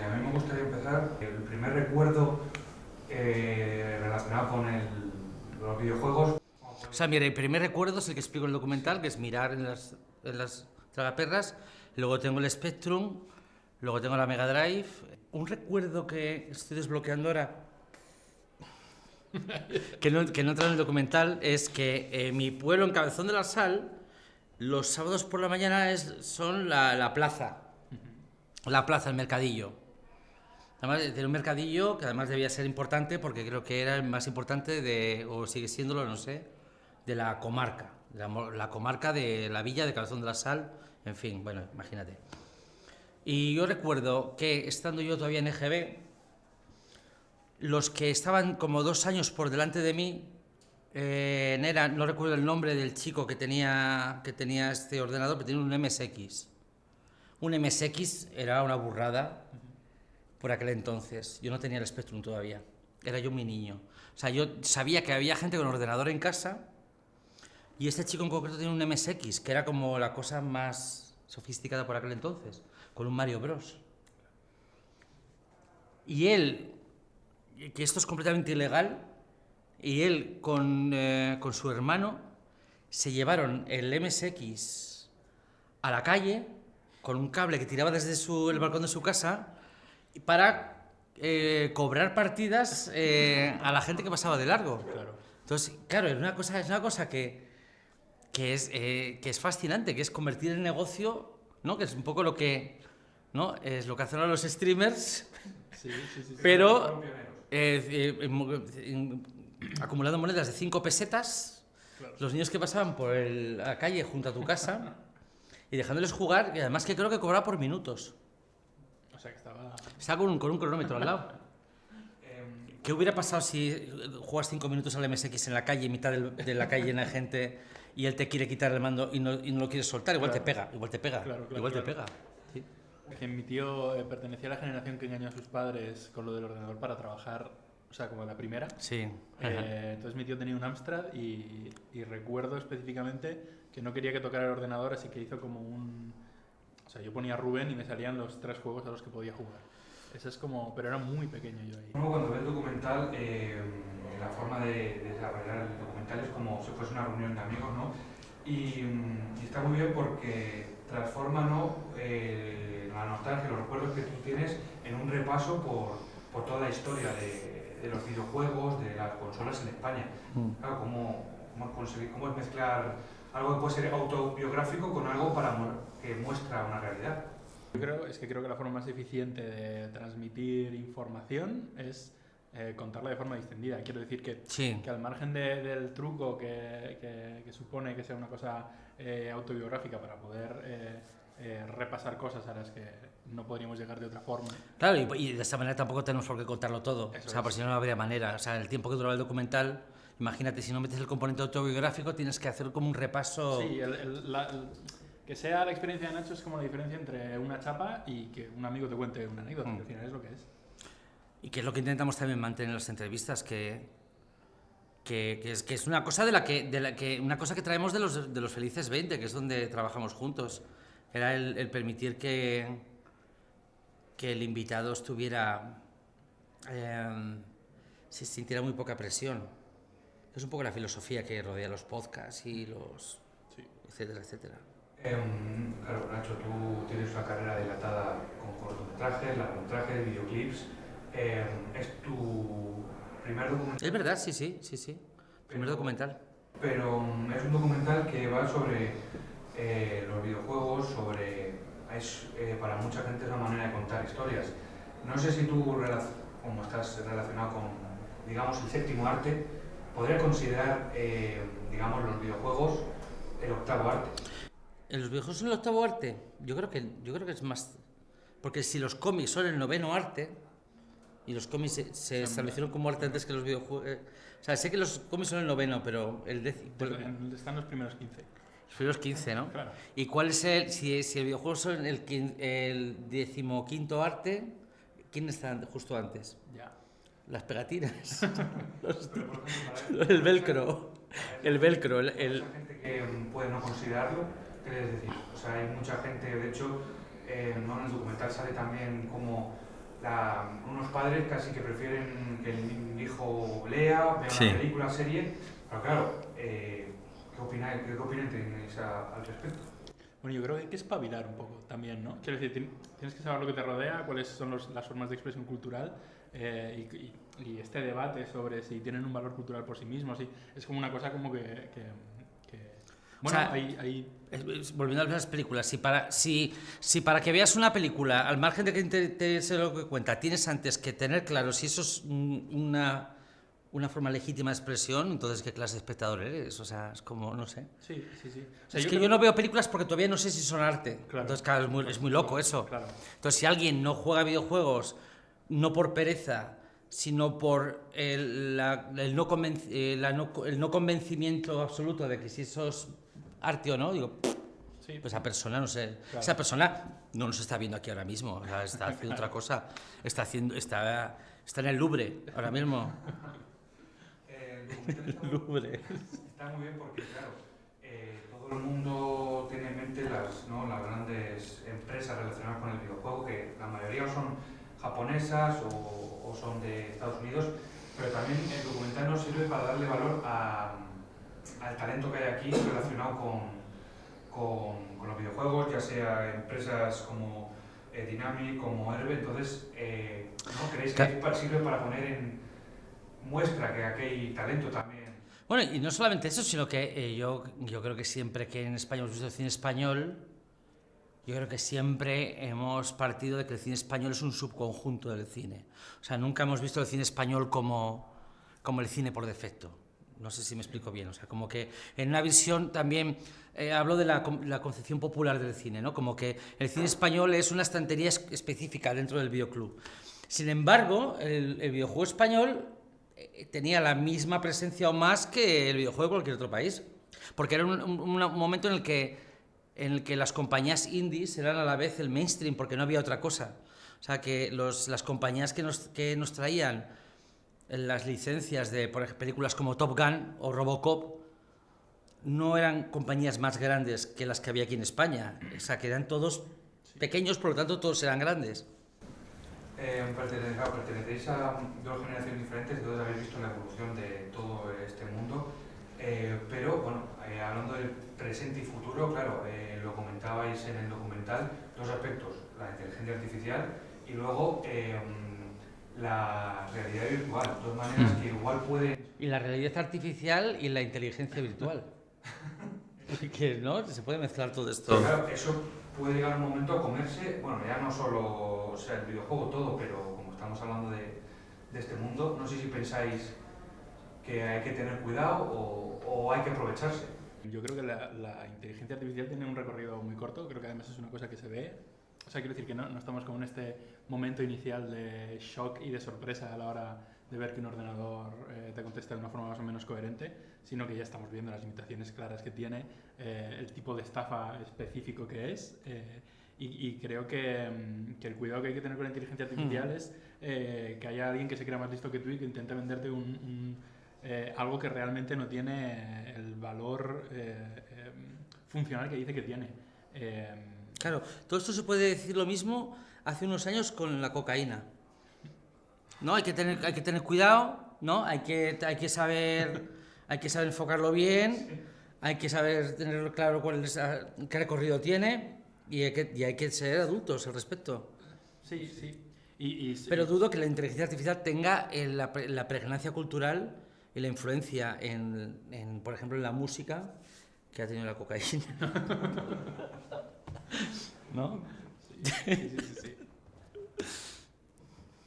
A mí me gustaría empezar. El primer recuerdo relacionado con los videojuegos. O sea, mira, el primer recuerdo es el que explico en el documental, que es mirar en las tragaperras. Luego tengo el Spectrum, luego tengo la Mega Drive. Un recuerdo que estoy desbloqueando ahora, que no entra en el documental, es que mi pueblo, en Cabezón de la Sal, los sábados por la mañana son la plaza. La plaza, el mercadillo. Además, tiene un mercadillo que además debía ser importante porque creo que era el más importante o sigue siéndolo, no sé, de la comarca. La comarca de la villa de Cabezón de la Sal, en fin, bueno, imagínate. Y yo recuerdo que estando yo todavía en EGB, los que estaban como 2 años por delante de mí, no recuerdo el nombre del chico que tenía este ordenador, pero tenía un MSX. Un MSX era una burrada por aquel entonces. Yo no tenía el Spectrum todavía. Era yo mi niño. O sea, yo sabía que había gente con ordenador en casa y este chico en concreto tenía un MSX, que era como la cosa más sofisticada por aquel entonces, con un Mario Bros. Y él, que esto es completamente ilegal, y él con su hermano se llevaron el MSX a la calle con un cable que tiraba desde el balcón de su casa para cobrar partidas a la gente que pasaba de largo. Claro. Entonces, claro, es una cosa que es fascinante, que es convertir el negocio, ¿no? Que es un poco lo que, ¿no? Es lo que hacen ahora los streamers, Sí. pero acumulando monedas de 5 pesetas, Claro. los niños que pasaban por la calle junto a tu casa y dejándoles jugar, y además que creo que cobraba por minutos. O sea que estaba... Está con un cronómetro al lado. ¿Qué hubiera pasado si juegas 5 minutos al MSX en la calle, en mitad de la calle llena de gente, y él te quiere quitar el mando y no lo quieres soltar? Igual Claro. te pega. Claro, Te pega. Sí. Que mi tío pertenecía a la generación que engañó a sus padres con lo del ordenador para trabajar, o sea, como la primera. Sí. Entonces mi tío tenía un Amstrad y recuerdo específicamente que no quería que tocara el ordenador, así que hizo como un... O sea, yo ponía Rubén y me salían los 3 juegos a los que podía jugar. Eso es como... Pero era muy pequeño yo ahí. Cuando ves el documental, la forma de desarrollar el documental es como si fuese una reunión de amigos, ¿no? Y está muy bien porque transforma, ¿no? La nostalgia, los recuerdos que tú tienes en un repaso por toda la historia de los videojuegos, de las consolas en España. Claro, cómo es mezclar algo que puede ser autobiográfico con algo que muestra una realidad. Creo que la forma más eficiente de transmitir información es contarla de forma distendida. Quiero decir que al margen del truco que supone que sea una cosa autobiográfica para poder repasar cosas a las que no podríamos llegar de otra forma. Claro, y de esta manera tampoco tenemos por qué contarlo todo. Eso o sea, por si no habría manera. O sea, el tiempo que duraba el documental, imagínate, si no metes el componente autobiográfico, tienes que hacer como un repaso. Sí, que sea la experiencia de Nacho es como la diferencia entre una chapa y que un amigo te cuente una anécdota, que al final es lo que es. Y que es lo que intentamos también mantener en las entrevistas, que es una cosa una cosa que traemos de los Felices 20, que es donde trabajamos juntos. Era el permitir que el invitado se sintiera muy poca presión. Es un poco la filosofía que rodea los podcasts y etcétera, etcétera. Claro, Nacho, tú tienes una carrera dilatada con cortometrajes, largometrajes, videoclips. ¿Es tu primer documental? Es verdad, sí. Primer documental. Pero es un documental que va sobre los videojuegos, para mucha gente es una manera de contar historias. No sé si tú, como estás relacionado con, digamos, el séptimo arte, podrías considerar, digamos, los videojuegos el octavo arte. ¿En los videojuegos son el octavo arte? Yo creo que es más... Porque si los cómics son el noveno arte, y los cómics se establecieron como arte antes que los videojuegos... o sea, sé que los cómics son el noveno, pero el décimo... Están los primeros 15. Los primeros 15, ¿no? Claro. ¿Y cuál es si el videojuego son el 15º arte, quién está justo antes? Ya. Las pegatinas. El velcro. El velcro. Hay mucha gente que puede no considerarlo. ¿Qué les decir? O sea, hay mucha gente, de hecho, ¿no? En el documental sale también como unos padres casi que prefieren que el hijo lea, vea Sí. una película, serie, pero claro, ¿qué opinan tenéis al respecto? Bueno, yo creo que hay que espabilar un poco también, ¿no? Quiero decir, tienes que saber lo que te rodea, cuáles son las formas de expresión cultural y este debate sobre si tienen un valor cultural por sí mismos. Es como una cosa como que bueno, O sea, hay... Volviendo a las películas, si para que veas una película, al margen de que te interese lo que cuenta, tienes antes que tener claro si eso es una forma legítima de expresión, entonces ¿qué clase de espectador eres? O sea, es como, no sé. Sí. O sea, Es que yo no veo películas porque todavía no sé si son arte. Claro, Entonces, claro, es muy loco eso. Claro. Entonces, si alguien no juega videojuegos, no por pereza, sino por el no convencimiento absoluto de que si eso es arte o no, digo, Sí. pues esa persona, no sé, Claro. esa persona no nos está viendo aquí ahora mismo, o sea, está haciendo otra cosa, está en el Louvre ahora mismo. El Louvre. está muy bien porque, claro, todo el mundo tiene en mente las grandes empresas relacionadas con el videojuego, que la mayoría o son japonesas o son de Estados Unidos, pero también el documental nos sirve para darle valor al talento que hay aquí relacionado con los videojuegos, ya sea empresas como Dynamic, como Herbe. Entonces, ¿no creéis que sirve para poner en muestra que aquí hay talento también? Bueno, y no solamente eso, sino que yo creo que siempre que en España hemos visto el cine español, yo creo que siempre hemos partido de que el cine español es un subconjunto del cine. O sea, nunca hemos visto el cine español como el cine por defecto. No sé si me explico bien. O sea, como que en una visión también hablo de la concepción popular del cine, ¿no? Como que el cine español es una estantería específica dentro del videoclub. Sin embargo, el videojuego español tenía la misma presencia o más que el videojuego de cualquier otro país. Porque era un momento en el que las compañías indies eran a la vez el mainstream, porque no había otra cosa. O sea, que las compañías que nos traían las licencias de por ejemplo, películas como Top Gun o Robocop no eran compañías más grandes que las que había aquí en España. O sea, que eran todos pequeños, por lo tanto todos eran grandes. Pertenecéis a dos generaciones diferentes, entonces habéis visto la evolución de todo este mundo. Pero bueno, hablando del presente y futuro, claro, lo comentabais en el documental, dos aspectos: la inteligencia artificial y luego la realidad virtual, dos maneras que igual pueden... Y la realidad artificial y la inteligencia virtual. Que no, se puede mezclar todo esto. Claro, eso puede llegar un momento a comerse, bueno, ya no solo el videojuego, todo, pero como estamos hablando de este mundo, no sé si pensáis que hay que tener cuidado o hay que aprovecharse. Yo creo que la inteligencia artificial tiene un recorrido muy corto, creo que además es una cosa que se ve. O sea, quiero decir que no estamos como en este momento inicial de shock y de sorpresa a la hora de ver que un ordenador te contesta de una forma más o menos coherente, sino que ya estamos viendo las limitaciones claras que tiene, el tipo de estafa específico que es, y creo que el cuidado que hay que tener con la inteligencia artificial es que haya alguien que se crea más listo que tú y que intente venderte algo que realmente no tiene el valor funcional que dice que tiene. Claro, todo esto se puede decir lo mismo hace unos años con la cocaína. ¿No? Hay que tener cuidado, ¿no? Hay que saber enfocarlo bien, hay que saber tener claro qué recorrido tiene y hay que ser adultos al respecto. Sí. Pero dudo que la inteligencia artificial tenga la pregnancia cultural y la influencia por ejemplo, en la música que ha tenido la cocaína. ¿No? Sí.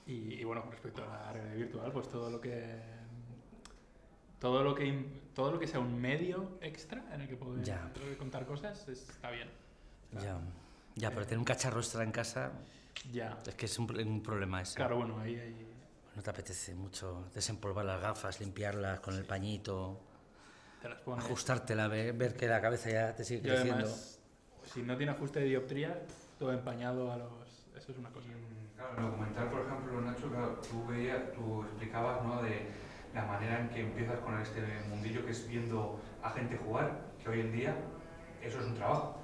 Y bueno, respecto a la realidad virtual, pues todo lo que sea un medio extra en el que poder contar cosas está bien. Ya, pero tener un cacharro extra en casa es que es un problema ese. Claro, bueno, ahí... No te apetece mucho desempolvar las gafas, limpiarlas con el pañito, te las pones, ajustártela, ver que la cabeza ya te sigue creciendo. Además, si no tiene ajuste de dioptría, todo empañado eso es una cosa. Claro, en el documental, por ejemplo, Nacho, claro, tú explicabas, ¿no?, de la manera en que empiezas con este mundillo, que es viendo a gente jugar, que hoy en día eso es un trabajo.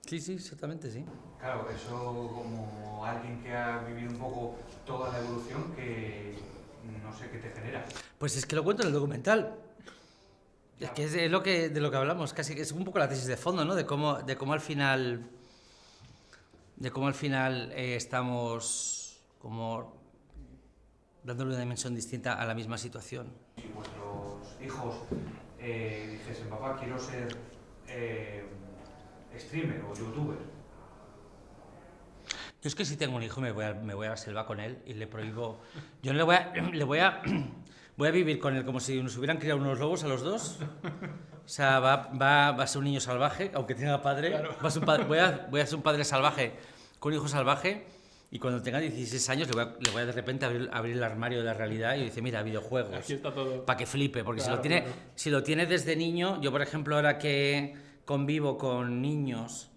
Sí, sí, exactamente, sí. Claro, eso como alguien que ha vivido un poco toda la evolución, que no sé qué te genera. Pues es que lo cuento en el documental. Es que es lo que, de lo que hablamos, casi que es un poco la tesis de fondo, ¿no? De cómo al final, estamos como dándole una dimensión distinta a la misma situación. Si vuestros hijos dijesen, papá, quiero ser streamer o youtuber. Yo es que si tengo un hijo me voy a la selva con él y le prohíbo. Yo no voy a vivir con él como si nos hubieran criado unos lobos a los dos. O sea, va a ser un niño salvaje, aunque tenga padre. Claro. Voy a ser un padre salvaje con un hijo salvaje. Y cuando tenga 16 años le voy a de repente abrir el armario de la realidad y dice, mira, videojuegos. Aquí está todo. Para que flipe, porque claro, si lo tiene desde niño, yo por ejemplo ahora que convivo con niños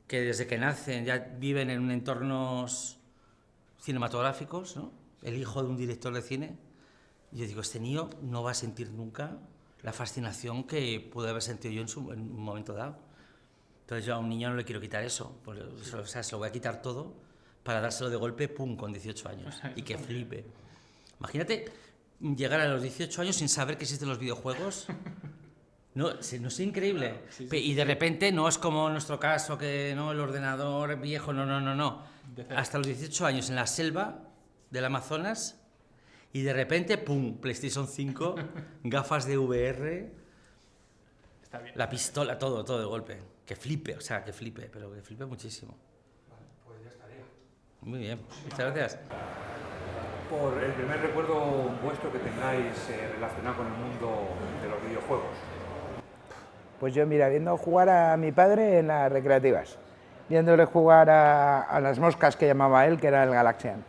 que desde que nacen ya viven en entornos cinematográficos, ¿no? El hijo de un director de cine, y yo digo, este niño no va a sentir nunca la fascinación que pude haber sentido yo en un momento dado. Entonces yo a un niño no le quiero quitar eso, pues, o sea, se lo voy a quitar todo para dárselo de golpe, pum, con 18 años, y que flipe. Imagínate llegar a los 18 años sin saber que existen los videojuegos. No es increíble. Sí, y de repente no es como en nuestro caso, que no el ordenador viejo, no. Hasta los 18 años en la selva del Amazonas y de repente, pum, PlayStation 5, gafas de VR, está bien. La pistola, todo de golpe. Que flipe, pero que flipe muchísimo. Vale, pues ya estaría. Muy bien, muchas gracias. Por el primer recuerdo vuestro que tengáis relacionado con el mundo de los videojuegos. Pues yo, mira, viendo jugar a mi padre en las recreativas, viéndole jugar a las moscas que llamaba él, que era el Galaxian.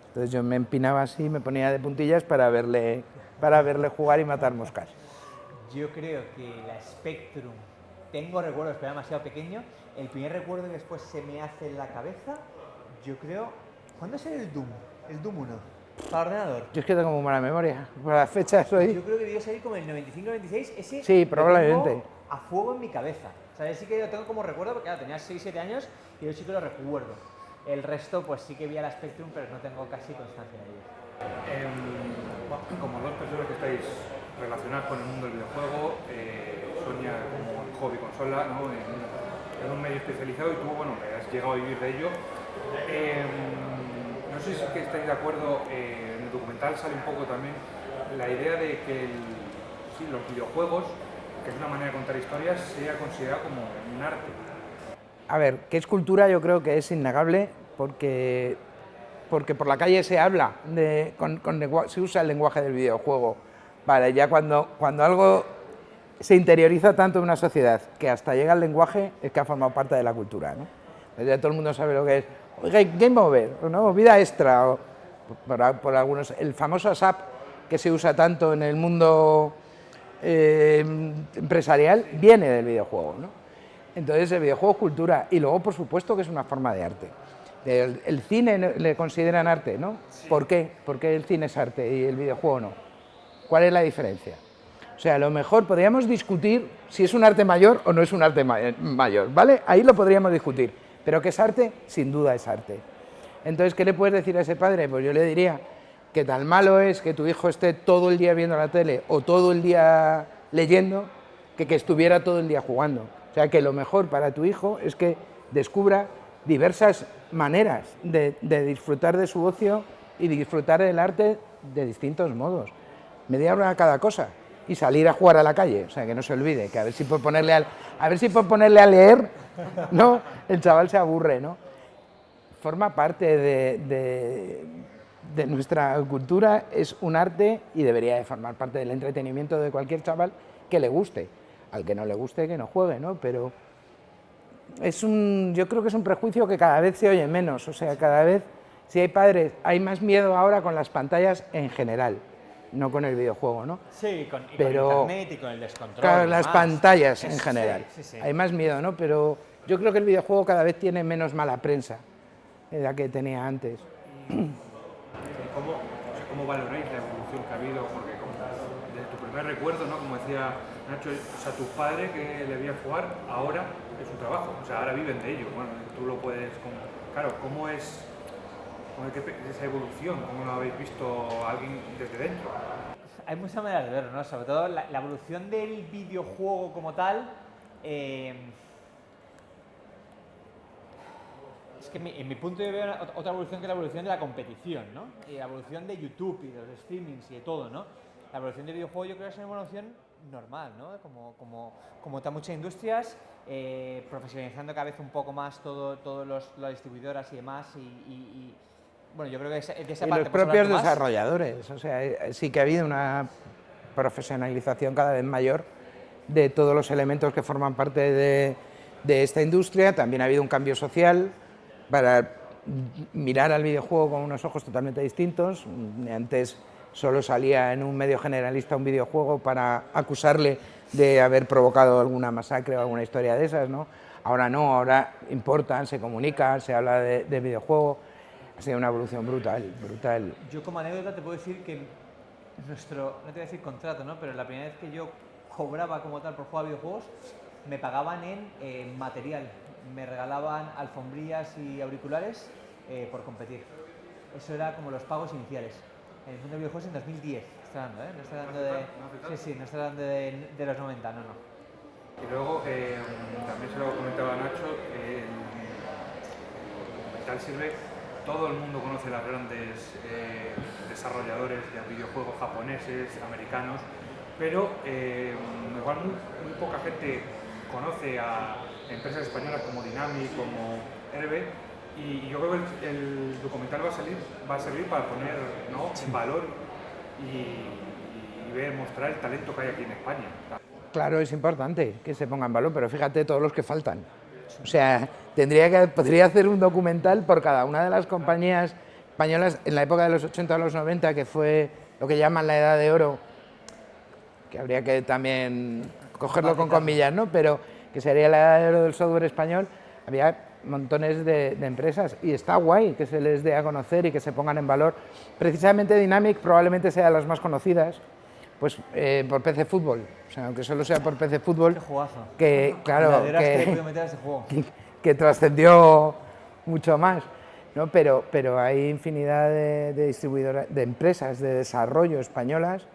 Entonces yo me empinaba así, me ponía de puntillas para verle jugar y matar moscas. Yo creo que la Spectrum, tengo recuerdos, pero era demasiado pequeño. El primer recuerdo que después se me hace en la cabeza, yo creo... ¿Cuándo es el Doom? El Doom 1, para ordenador. Yo es que tengo muy mala memoria, por las fechas hoy. Yo creo que debió salir como el 95-96, ese... Sí, probablemente. Lo tengo a fuego en mi cabeza. O sea, sí que lo tengo como recuerdo, porque claro, tenía 6-7 años y yo sí que lo recuerdo. El resto, pues sí que vi a la Spectrum, pero no tengo casi constancia de ello. Como dos personas que estáis relacionadas con el mundo del videojuego, Sonia como hobby consola, ¿no? en un medio especializado, y tú, bueno, has llegado a vivir de ello. No sé si es que estáis de acuerdo, en el documental sale un poco también la idea de que los videojuegos, que es una manera de contar historias, sea considerado como un arte. A ver, ¿qué es cultura? Yo creo que es innegable porque por la calle se habla, se usa el lenguaje del videojuego. Vale, ya cuando algo se interioriza tanto en una sociedad que hasta llega al lenguaje, es que ha formado parte de la cultura, ¿no? Entonces ya todo el mundo sabe lo que es, oiga, game over, ¿no? Vida extra, o por algunos, el famoso ASAP que se usa tanto en el mundo empresarial, viene del videojuego, ¿no? Entonces el videojuego es cultura, y luego por supuesto que es una forma de arte. El cine le consideran arte, ¿no? Sí. ¿Por qué? Porque el cine es arte y el videojuego no. ¿Cuál es la diferencia? O sea, a lo mejor podríamos discutir si es un arte mayor o no es un arte mayor, ¿vale? Ahí lo podríamos discutir, pero que es arte, sin duda es arte. Entonces, ¿qué le puedes decir a ese padre? Pues yo le diría que tan malo es que tu hijo esté todo el día viendo la tele o todo el día leyendo, que estuviera todo el día jugando. O sea, que lo mejor para tu hijo es que descubra diversas maneras de disfrutar de su ocio y de disfrutar del arte de distintos modos. Media hora a cada cosa y salir a jugar a la calle, o sea, que no se olvide, que a ver si por ponerle a leer, ¿no? El chaval se aburre, ¿no? Forma parte de nuestra cultura, es un arte y debería de formar parte del entretenimiento de cualquier chaval que le guste. Al que no le guste, que no juegue, ¿no? Pero yo creo que es un prejuicio que cada vez se oye menos, o sea, cada vez, si hay padres, hay más miedo ahora con las pantallas en general, no con el videojuego, ¿no? Sí, con internet y con el descontrol. Claro, las pantallas en general, sí. Hay más miedo, ¿no? Pero yo creo que el videojuego cada vez tiene menos mala prensa de la que tenía antes. ¿Cómo valoráis la evolución que ha habido? Porque desde tu primer recuerdo, ¿no? Como decía Nacho, o sea, tu padre que le veía jugar, ahora es un trabajo, o sea, ahora viven de ello. Bueno, tú lo puedes... Claro, ¿cómo es esa evolución? ¿Cómo lo habéis visto alguien desde dentro? Hay muchas maneras de verlo, ¿no? Sobre todo la evolución del videojuego como tal. Es que en mi punto de veo otra evolución que es la evolución de la competición, ¿no? Y la evolución de YouTube y de los streamings y de todo, ¿no? La evolución del videojuego yo creo que es una evolución normal, ¿no? Como están muchas industrias, profesionalizando cada vez un poco más todos las distribuidoras y demás y bueno, yo creo que de esa y parte los propios desarrolladores, o sea, sí que ha habido una profesionalización cada vez mayor de todos los elementos que forman parte de esta industria. También ha habido un cambio social para mirar al videojuego con unos ojos totalmente distintos. Antes solo salía en un medio generalista un videojuego para acusarle de haber provocado alguna masacre o alguna historia de esas, ¿no? Ahora no, ahora importan, se comunican, se habla de videojuego. Ha sido una evolución brutal, brutal. Yo como anécdota te puedo decir que nuestro, no te voy a decir contrato, ¿no? Pero la primera vez que yo cobraba como tal por jugar a videojuegos, me pagaban en material. Me regalaban alfombrillas y auriculares por competir. Eso era como los pagos iniciales. En el mundo de videojuegos en 2010, estoy hablando, ¿eh? No estoy hablando de... Sí, no estoy hablando de los 90, no. Y luego, también se lo comentaba Nacho, el documental sirve, todo el mundo conoce las grandes desarrolladores de videojuegos japoneses, americanos, pero igual muy poca gente conoce a empresas españolas como Dynamic, como Herbe, y yo creo que el documental va a servir para poner, ¿no?, en valor y mostrar el talento que hay aquí en España. Claro, es importante que se ponga en valor, pero fíjate todos los que faltan. O sea, podría hacer un documental por cada una de las compañías españolas en la época de los 80 a los 90, que fue lo que llaman la edad de oro, que habría que también cogerlo con comillas, ¿no? Pero que sería la edad de oro del software español. Había montones de empresas y está guay que se les dé a conocer y que se pongan en valor. Precisamente Dynamic probablemente sea de las más conocidas, pues por PC Fútbol, o sea, aunque solo sea por PC Fútbol, Qué jugazo. que claro, que que trascendió mucho más, ¿no? Pero hay infinidad de distribuidoras, de empresas de desarrollo españolas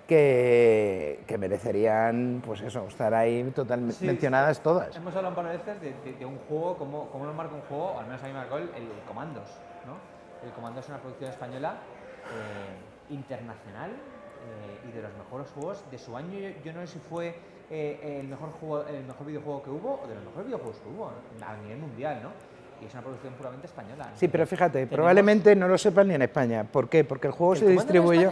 que merecerían, pues eso, estar ahí totalmente mencionadas todas. Hemos hablado un par de veces de un juego, cómo nos marca un juego, o al menos a mí me marcó el Commandos, ¿no? El Commandos es una producción española internacional y de los mejores juegos de su año. Yo no sé si fue el mejor videojuego que hubo o de los mejores videojuegos que hubo a nivel mundial, ¿no? Y es una producción puramente española. Sí, pero fíjate, probablemente no lo sepan ni en España. ¿Por qué? Porque el juego se distribuyó...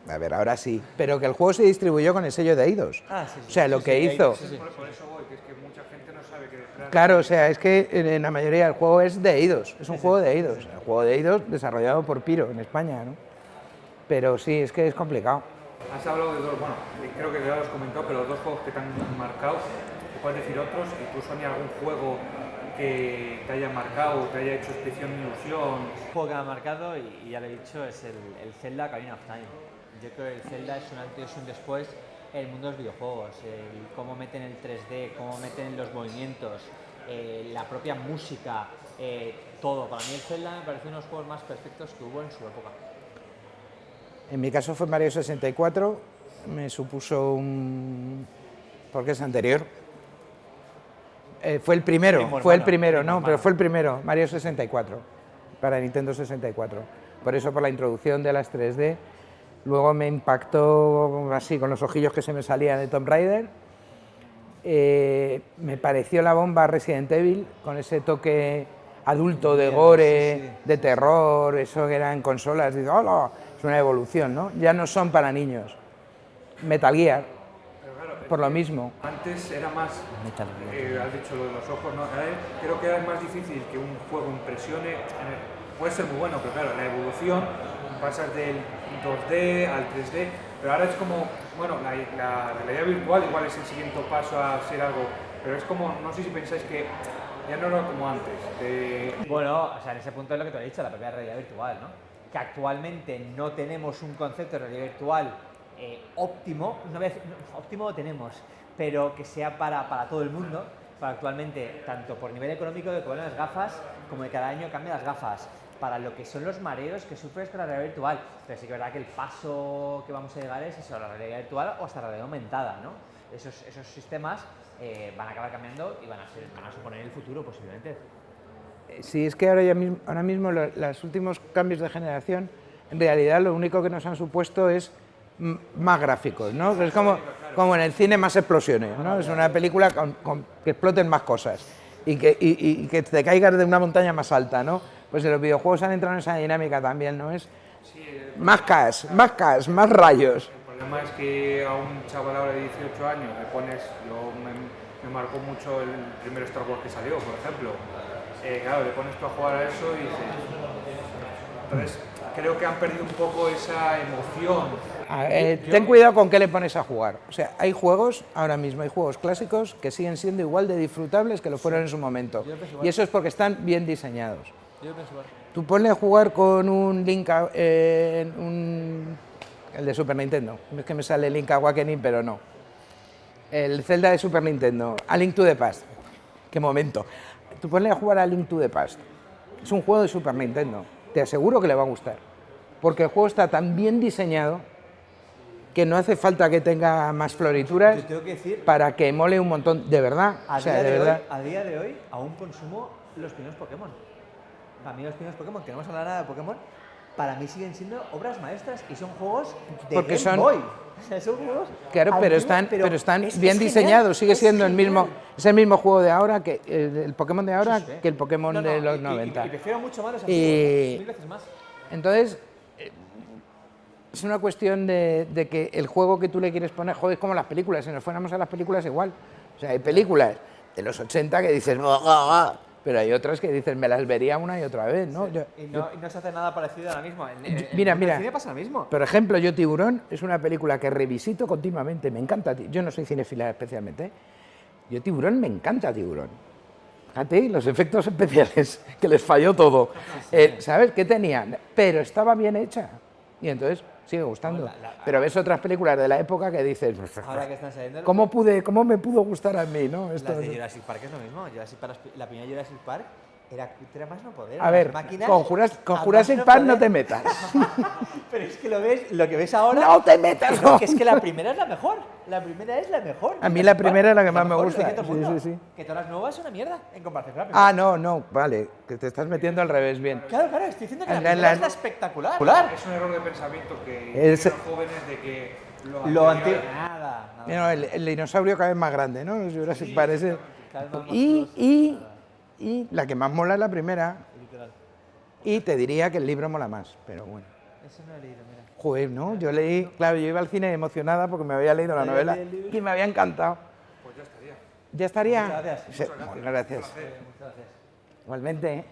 A ver, ahora sí, pero que el juego se distribuyó con el sello de Eidos. O sea, lo que hizo... Por eso voy, que es que mucha gente no sabe que detrás... Claro, o sea, es que en la mayoría el juego es de Eidos, es un juego de Eidos. El juego de Eidos desarrollado por Pyro en España, ¿no? Pero sí, es que es complicado. Has hablado de dos, bueno, creo que ya lo has comentado, pero los dos juegos que te han marcado, ¿te puedes decir otros? Incluso ni algún juego que te haya marcado, te haya hecho especial ilusión. Un juego que me ha marcado, y ya lo he dicho, es el Zelda Ocarina of Time. Yo creo que el Zelda es un antes y un después en el mundo de los videojuegos. Cómo meten el 3D, cómo meten los movimientos, la propia música, todo. Para mí el Zelda me parece uno de los juegos más perfectos que hubo en su época. En mi caso fue Mario 64, me supuso un... porque es anterior. Fue el primero, pero fue el primero, Mario 64, para Nintendo 64. Por eso, por la introducción de las 3D. Luego me impactó así, con los ojillos que se me salían de Tomb Raider. Me pareció la bomba Resident Evil, con ese toque adulto de gore, de terror, eso que era en consolas. Digo, ¡hola! Es una evolución, ¿no? Ya no son para niños. Metal Gear, por lo mismo. Antes era más, has dicho lo de los ojos, ¿no? Creo que era más difícil que un juego impresione. Puede ser muy bueno, pero claro, la evolución, pasas del 2D al 3D, pero ahora es como, bueno, la realidad virtual igual es el siguiente paso a ser algo, pero es como, no sé si pensáis que ya no era como antes. Bueno, o sea, en ese punto es lo que te he dicho, la propia realidad virtual, ¿no? Que actualmente no tenemos un concepto de realidad virtual óptimo, óptimo lo tenemos, pero que sea para todo el mundo, para actualmente, tanto por nivel económico de que valen las gafas, como de cada año cambia las gafas, para lo que son los mareos que sufres con la realidad virtual. Pero sí que es verdad que el paso que vamos a llegar es eso, la realidad virtual o hasta la realidad aumentada, ¿no? Esos sistemas van a acabar cambiando y van a suponer el futuro posiblemente. Sí, es que ahora mismo los últimos cambios de generación, en realidad lo único que nos han supuesto es más gráficos, ¿no? Es como en el cine más explosiones, ¿no? Es una película que exploten más cosas y que te caigas de una montaña más alta, ¿no? Pues en los videojuegos han entrado en esa dinámica también, ¿no? Es más cast, más rayos. El problema es que a un chaval ahora de 18 años le pones, me marcó mucho el primer Star Wars que salió, por ejemplo. Claro, le pones tú a jugar a eso y dices... Entonces, creo que han perdido un poco esa emoción. Ten cuidado con qué le pones a jugar. O sea, hay juegos, ahora mismo hay juegos clásicos que siguen siendo igual de disfrutables que lo fueron en su momento. Y eso es porque están bien diseñados. Tú ponle a jugar con un Link, el de Super Nintendo. No es que me sale Link Awakening, pero no. El Zelda de Super Nintendo, A Link to the Past. ¡Qué momento! Tú ponle a jugar a Link to the Past. Es un juego de Super Nintendo. Te aseguro que le va a gustar. Porque el juego está tan bien diseñado que no hace falta que tenga más florituras para que mole un montón. De verdad. A día de hoy, aún consumo los primeros Pokémon. Para mí los primeros Pokémon, que no vamos a hablar nada de Pokémon, para mí siguen siendo obras maestras y son juegos de Game Boy. O sea, son juegos... Claro, pero están bien diseñados, sigue siendo el mismo juego de ahora, que el Pokémon de ahora, que el Pokémon de los 90. Y prefiero mucho más los antiguos, 1000 veces más. Entonces, es una cuestión de que el juego que tú le quieres poner, joder, es como las películas, si nos fuéramos a las películas igual. O sea, hay películas de los 80 que dices... Pero hay otras que dicen, me las vería una y otra vez, ¿no? Sí. Y no se hace nada parecido ahora mismo. Mira, en el cine pasa lo mismo. Por ejemplo, yo Tiburón es una película que revisito continuamente, me encanta. Yo no soy cinéfila especialmente, ¿eh? Yo Tiburón, me encanta Tiburón. Fíjate, los efectos especiales, que les falló todo. ¿Sabes qué tenían? Pero estaba bien hecha. Y entonces sigue gustando. Pero ves otras películas de la época que dices, ahora que están saliendo, ¿cómo me pudo gustar a mí, no? Las de Jurassic Park es lo mismo. La primera Jurassic Park era más no poder. A ver, con Jurassic Park no te metas. Pero es que lo que ves ahora... ¡No te metas! Que es que la primera es la mejor. La primera es la mejor. A mí la primera es la que más me gusta. Sí. Que todas las nuevas son una mierda en comparación con la primera. Ah, no, vale, que te estás metiendo al revés, bien. Claro, estoy diciendo que la primera es la espectacular. Es un error de pensamiento que los jóvenes de que lo antiguo... Nada. No, el dinosaurio cada vez más grande, ¿no? Jurassic Park ese. Y la que más mola es la primera. Literal. Y te diría que el libro mola más, pero bueno. Eso no he leído, mira. Joder, ¿no? Yo leí, claro, yo iba al cine emocionada porque me había leído la novela y me había encantado. Pues ya estaría. ¿Ya estaría? Muchas gracias. Sí, muchas gracias. Muchas gracias. Igualmente, ¿eh?